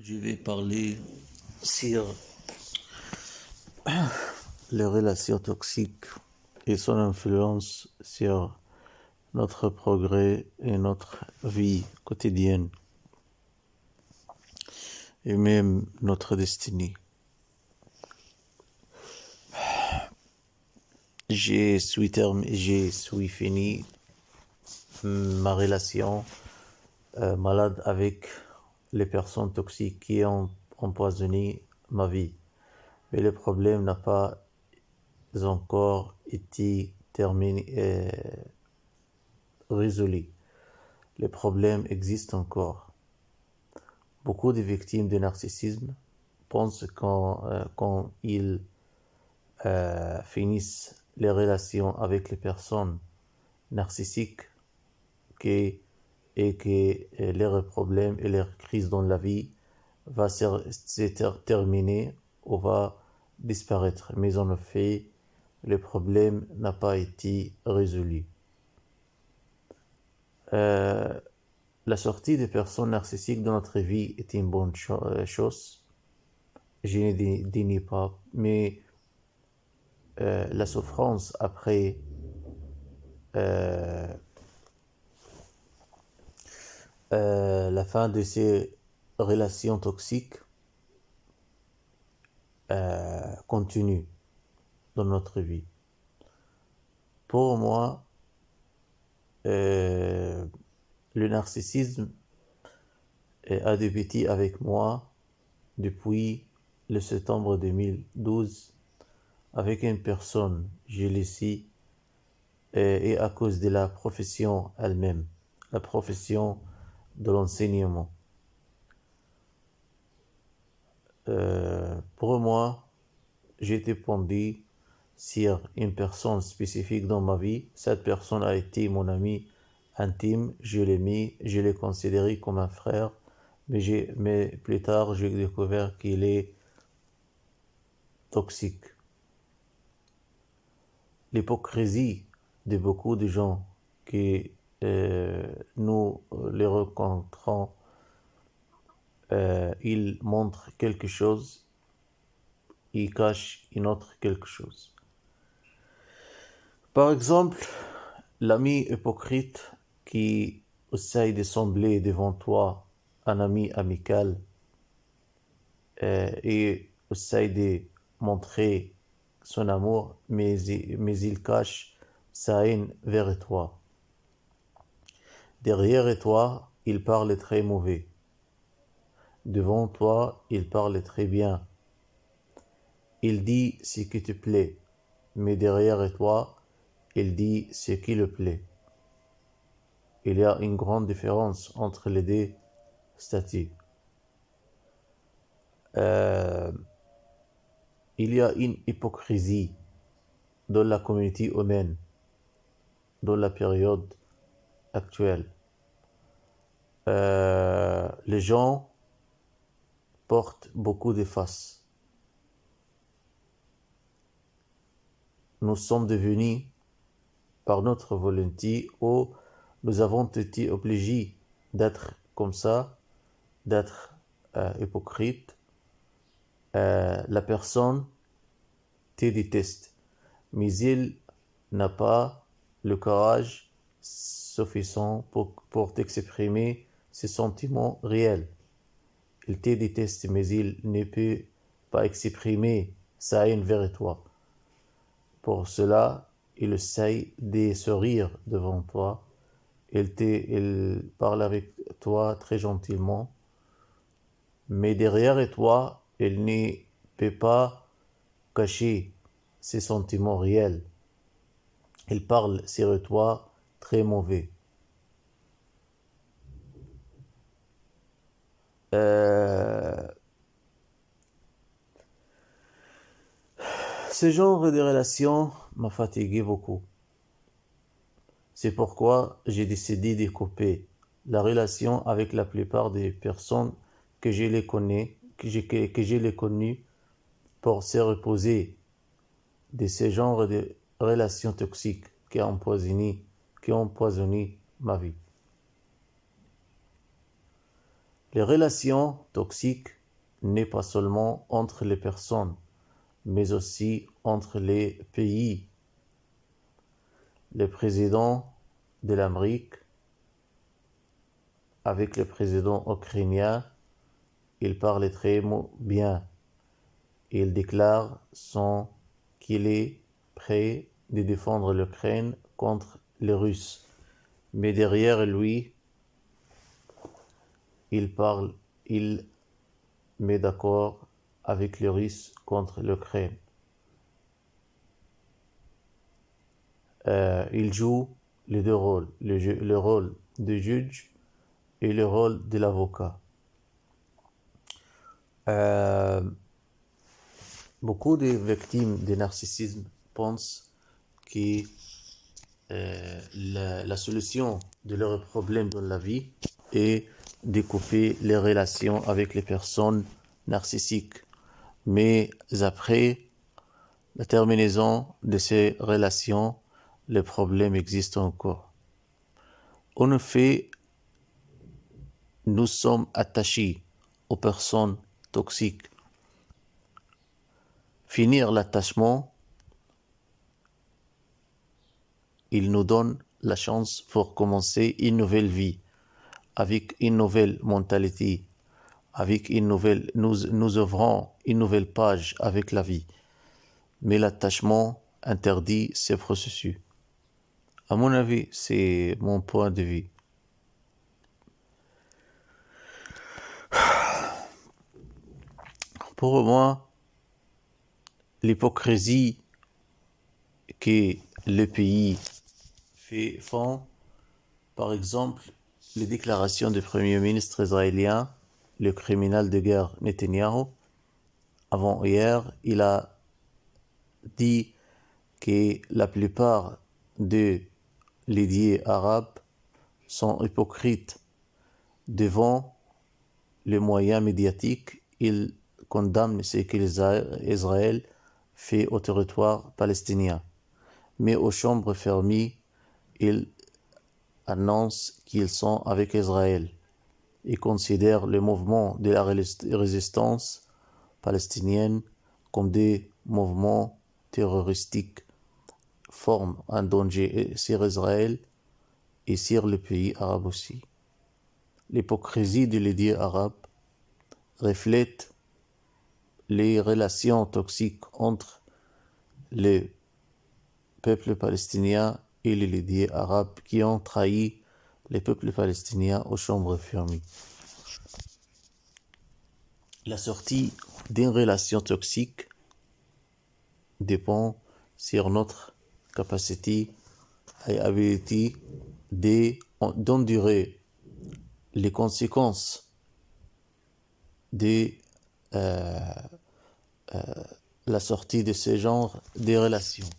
Je vais parler sur les relations toxiques et son influence sur notre progrès et notre vie quotidienne et même notre destinée. J'ai fini ma relation malade avec les personnes toxiques qui ont empoisonné ma vie. Mais le problème n'a pas encore été terminé, résolu. Les problèmes existent encore. Beaucoup de victimes de narcissisme pensent quand ils finissent les relations avec les personnes narcissiques et que leurs problèmes et leurs crises dans la vie va se terminer ou va disparaître. Mais en effet, le problème n'a pas été résolu. La sortie des personnes narcissiques dans notre vie est une bonne chose. Je ne dénie pas, mais la souffrance après la fin de ces relations toxiques continue dans notre vie. Pour moi, le narcissisme a débuté avec moi depuis le septembre 2012 avec une personne, je l'ai ici, et à cause de la profession elle-même, la profession de l'enseignement. Pour moi, j'ai été pendu sur une personne spécifique dans ma vie. Cette personne a été mon ami intime, je l'ai considéré comme un frère, mais plus tard, j'ai découvert qu'il est toxique. L'hypocrisie de beaucoup de gens qui nous les rencontrons, ils montrent quelque chose, ils cachent une autre quelque chose. Par exemple, l'ami hypocrite qui essaye de sembler devant toi un ami amical et essaye de montrer son amour, mais il cache sa haine vers toi. Derrière toi, il parle très mauvais. Devant toi, il parle très bien. Il dit ce qui te plaît, mais derrière toi, il dit ce qui le plaît. Il y a une grande différence entre les deux statuts. Il y a une hypocrisie dans la communauté humaine, dans la période actuelle. Les gens portent beaucoup de faces. Nous sommes devenus, par notre volonté, ou nous avons été obligés d'être comme ça, d'être hypocrite. La personne te déteste, mais il n'a pas le courage suffisant pour t'exprimer ses sentiments réels. Il te déteste, mais il ne peut pas exprimer sa haine vers toi. Pour cela, il essaye de sourire devant toi. Il parle avec toi très gentiment, mais derrière toi, il ne peut pas cacher ses sentiments réels. Il parle sur toi très mauvais. Ce genre de relation m'a fatigué beaucoup. C'est pourquoi j'ai décidé de couper la relation avec la plupart des personnes que je les connais, que je les connues pour se reposer de ce genre de relations toxiques qui ont empoisonné ma vie. Les relations toxiques n'est pas seulement entre les personnes, mais aussi entre les pays. Le président de l'Amérique avec le président ukrainien, il parle très bien. Il déclare qu'il est prêt de défendre l'Ukraine contre les Russes. Mais derrière lui, il met d'accord avec les Russes contre l'Ukraine. Il joue les deux rôles, le rôle de juge et le rôle de l'avocat. Beaucoup de victimes de narcissisme pensent que la solution de leurs problèmes dans la vie est de couper les relations avec les personnes narcissiques. Mais après la terminaison de ces relations, les problèmes existent encore. En effet, nous sommes attachés aux personnes toxiques. Finir l'attachement, il nous donne la chance pour commencer une nouvelle vie, avec une nouvelle mentalité, avec nous ouvrons une nouvelle page avec la vie. Mais l'attachement interdit ces processus. À mon avis, c'est mon point de vue. Pour moi, l'hypocrisie que les pays font, par exemple, les déclarations du Premier ministre israélien, le criminel de guerre Netanyahou, avant-hier, il a dit que la plupart des leaders arabes sont hypocrites devant les moyens médiatiques. Il condamne ce qu'Israël fait au territoire palestinien. Mais aux chambres fermées, ils annoncent qu'ils sont avec Israël et considèrent le mouvement de la résistance palestinienne comme des mouvements terroristiques, forment un danger sur Israël et sur le pays arabe aussi. L'hypocrisie des leaders arabes reflète les relations toxiques entre le peuple palestinien et les leaders arabes qui ont trahi les peuples palestiniens aux chambres fermées. La sortie d'une relation toxique dépend sur notre capacité et habilité d'endurer les conséquences de la sortie de ce genre de relations.